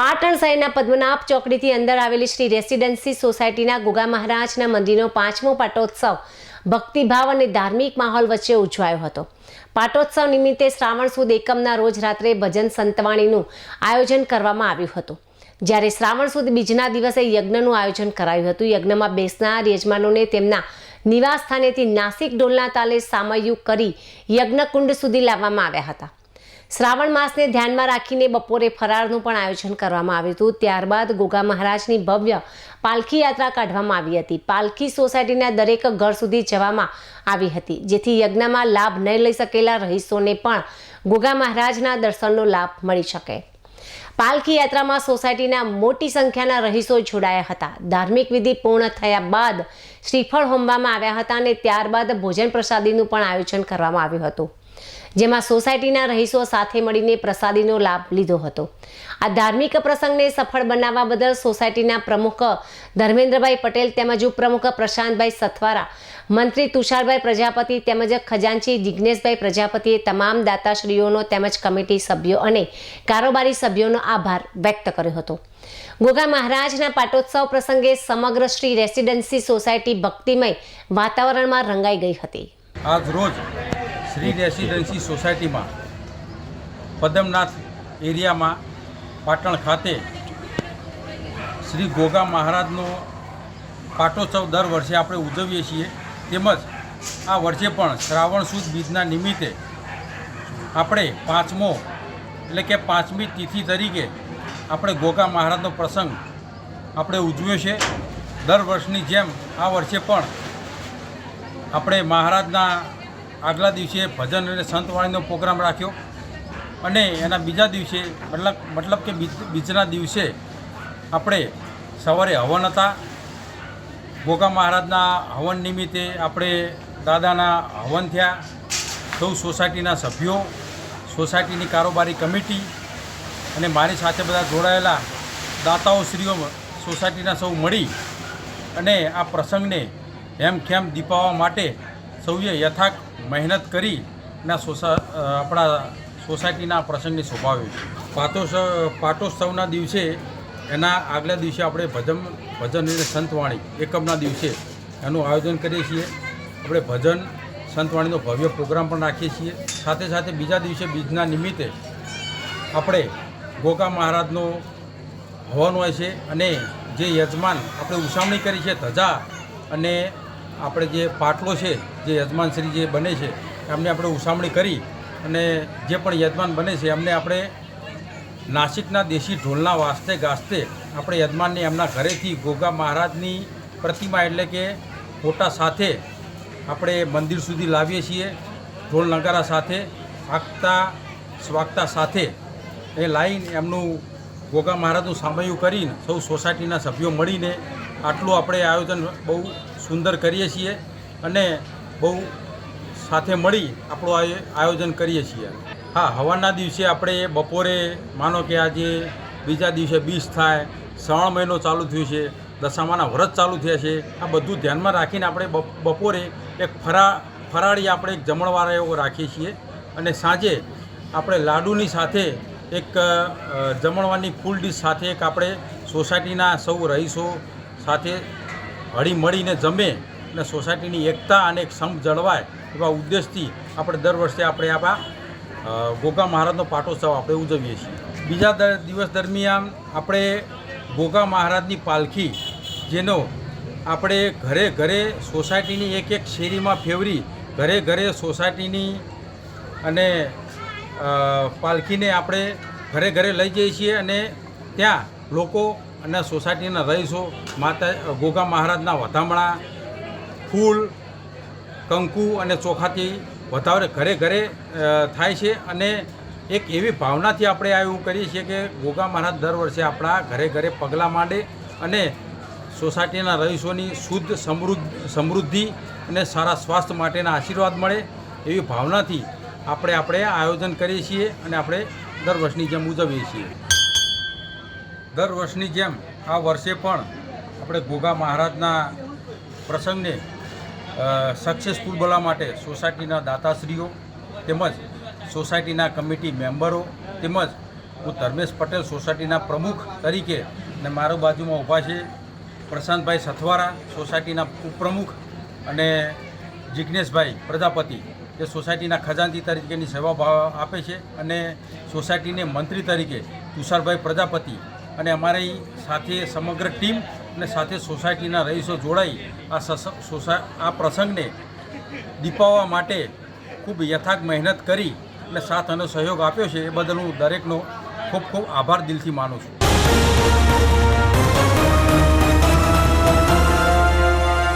પાટણ શહેરના પદ્મનાભ ચોકડીથી અંદર આવેલી શ્રી રેસિડેન્સી સોસાયટીના ગોગા મહારાજના મંદિરનો 5મો પાટોત્સવ ભક્તિભાવ અને ધાર્મિક માહોલ વચ્ચે ઉજવાયો હતો। પાટોત્સવ નિમિત્તે શ્રાવણ સુદ એકમના રોજ રાત્રે ભજન સંતવાણીનું આયોજન કરવામાં આવ્યું હતું, જ્યારે શ્રાવણ સુદ બીજના દિવસે યજ્ઞનું આયોજન કરાયું હતું। યજ્ઞમાં બેસનાર યજમાનોને તેમના નિવાસ સ્થાનેથી નાસિક ઢોલના તાલે સામયું કરી યજ્ઞકુંડ સુધી લાવવામાં આવ્યા હતા। શ્રાવણ માસને ધ્યાનમાં રાખીને બપોરે ફરાળનું પણ આયોજન કરવામાં આવ્યું હતું। ત્યારબાદ ગોગા મહારાજની ભવ્ય પાલખી યાત્રા કાઢવામાં આવી હતી। પાલખી સોસાયટીના દરેક ઘર સુધી જવામાં આવી હતી, જેથી યજ્ઞમાં લાભ નહીં લઈ શકેલા રહીશોને પણ ગોગા મહારાજના દર્શનનો લાભ મળી શકે। પાલખી યાત્રામાં સોસાયટીના મોટી સંખ્યાના રહીશો જોડાયા હતા। ધાર્મિક વિધિ પૂર્ણ થયા બાદ શ્રીફળ હોમવામાં આવ્યા હતા અને ત્યારબાદ ભોજન પ્રસાદીનું પણ આયોજન કરવામાં આવ્યું હતું, જેમાં સોસાયટીના રહીશો સાથે મળીને પ્રસાદીનો લાભ લીધો હતો। આ ધાર્મિક પ્રસંગને સફળ બનાવવા બદલ સોસાયટીના પ્રમુખ ધર્મેન્દ્રભાઈ પટેલ તેમજ ઉપપ્રમુખ પ્રશાંતભાઈ સથવારા, મંત્રી તુષારભાઈ પ્રજાપતિ તેમજ ખજાનચી જિજ્ઞેશભાઈ પ્રજાપતિએ તમામ દાતાશ્રીઓનો તેમજ કમિટી સભ્યો અને કારોબારી સભ્યોનો આભાર વ્યક્ત કર્યો હતો। ગોગા મહારાજના પાટોત્સવ પ્રસંગે સમગ્ર શ્રી રેસિડેન્સી સોસાયટી ભક્તિમય વાતાવરણમાં રંગાઈ ગઈ હતી। આજ રોજ શ્રી રેસિડેન્સી સોસાયટીમાં પદ્મનાથ એરિયામાં પાટણ ખાતે શ્રી ગોગા મહારાજનો પાટોત્સવ દર વર્ષે આપણે ઉજવીએ છીએ। તેમજ આ વર્ષે પણ શ્રાવણ સુદ બીજના નિમિત્તે આપણે 5મો એટલે કે 5મી તિથિ તરીકે આપણે ગોગા મહારાજનો પ્રસંગ આપણે ઉજવ્યો છે। દર વર્ષની જેમ આ વર્ષે પણ આપણે મહારાજના આગલા દિવસે ભજન અને સંતવાણીનો પ્રોગ્રામ રાખ્યો અને એના બીજા દિવસે મતલબ કે બીજના દિવસે આપણે સવારે હવન હતા। ગોગા મહારાજના હવન નિમિત્તે આપણે દાદાના હવન થયા। સૌ સોસાયટીના સભ્યો, સોસાયટીની કારોબારી કમિટી અને મારી સાથે બધા જોડાયેલા દાતાઓશ્રીઓ સોસાયટીના સૌ મળી અને આ પ્રસંગને હેમખેમ દીપાવવા માટે સૌએ યથાર્થ મહેનત કરી અને આપણા સોસાયટીના પ્રસંગને શોભાવ્યો। પાટોત્સવના દિવસે એના આગલા દિવસે આપણે ભજન અને સંતવાણી એકમના દિવસે એનું આયોજન કરીએ છીએ। આપણે ભજન સંતવાણીનો ભવ્ય પ્રોગ્રામ પણ રાખીએ છીએ। સાથે સાથે બીજા દિવસે બીજના નિમિત્તે આપણે ગોગા મહારાજનો હવન હોય છે અને જે યજમાન આપણે ઉછામણી કરી છે ધજા અને આપણે જે પાટલો છે, જે યજમાનશ્રી જે બને છે એમને આપણે ઉછામણી કરી અને જે પણ યજમાન બને છે એમને આપણે નાસિકના દેશી ઢોલના વાસ્તે ગાસ્તે આપણે યજમાનને એમના ઘરેથી ગોગા મહારાજની પ્રતિમા એટલે કે ફોટા સાથે આપણે મંદિર સુધી લાવીએ છીએ। ઢોલ નગારા સાથે આગતા સ્વાગતા સાથે એ લાવીને એમનું ગોગા મહારાજનું સામયું કરીને સૌ સોસાયટીના સભ્યો મળીને આટલું આપણે આયોજન બહુ સુંદર કરીએ છીએ અને બહુ સાથે મળી આપણું આયોજન કરીએ છીએ। હા, હવનના દિવસે આપણે બપોરે માનો કે આજે બીજા દિવસે બીજ થાય, શ્રાવણ મહિનો ચાલુ થયો છે, દશામાના વ્રત ચાલુ થયા છે, આ બધું ધ્યાનમાં રાખીને આપણે બપોરે એક ફરાળી આપણે એક જમણવાર એવો રાખીએ છીએ અને સાંજે આપણે લાડુની સાથે એક જમણવારની ફૂલ ડીશ સાથે એક આપણે સોસાયટીના સૌ રહીશો સાથે હળી મળીને જમે અને સોસાયટીની એકતા અને એક સંપ જળવાય એવા ઉદ્દેશથી આપણે દર વર્ષે આપણે આપણા ગોગા મહારાજનો પાટોત્સવ આપણે ઉજવીએ છીએ। બીજા દિવસ દરમિયાન આપણે ગોગા મહારાજની પાલખી, જેનો આપણે ઘરે ઘરે સોસાયટીની એક શેરીમાં ફેરવી ઘરે ઘરે સોસાયટીની અને પાલખીને આપણે ઘરે ઘરે લઈ જઈએ છીએ અને ત્યાં લોકો અને સોસાયટીના રહીશો ગોગા મહારાજના વધામણા, ફૂલ, કંકુ અને ચોખાથી વધારે ઘરે ઘરે થાય છે અને એક એવી ભાવનાથી આપણે આ એવું કરીએ છીએ કે ગોગા મહારાજ દર વર્ષે આપણા ઘરે ઘરે પગલાં માંડે અને સોસાયટીના રહીશોની શુદ્ધ સમૃદ્ધિ અને સારા સ્વાસ્થ્ય માટેના આશીર્વાદ મળે એવી ભાવનાથી આપણે આયોજન કરીએ છીએ અને આપણે દર વર્ષની જેમ ઉજવીએ છીએ। દર વર્ષની જેમ આ વર્ષે પણ આપણે ગોગા મહારાજના પ્રસંગને સક્સેસફુલ બનાવવા માટે સોસાયટીના દાતાશ્રીઓ તેમજ સોસાયટીના કમિટી મેમ્બરો તેમજ હું ધર્મેશ પટેલ સોસાયટીના પ્રમુખ તરીકે અને મારો બાજુમાં ઊભા છે પ્રશાંતભાઈ સથવારા સોસાયટીના ઉપપ્રમુખ અને જિજ્ઞેશભાઈ પ્રજાપતિ જે સોસાયટીના ખજાનચી તરીકેની સેવા આપે છે અને સોસાયટીને મંત્રી તરીકે તુષારભાઈ પ્રજાપતિ અને અમારી સાથે સમગ્ર ટીમ અને સાથે સોસાયટીના રહીશો જોડાઈ આ પ્રસંગને દીપાવવા માટે ખૂબ યથાર્થ મહેનત કરી અને સાથ અને સહયોગ આપ્યો છે એ બદલ હું દરેકનો ખૂબ ખૂબ આભાર દિલથી માનું છું.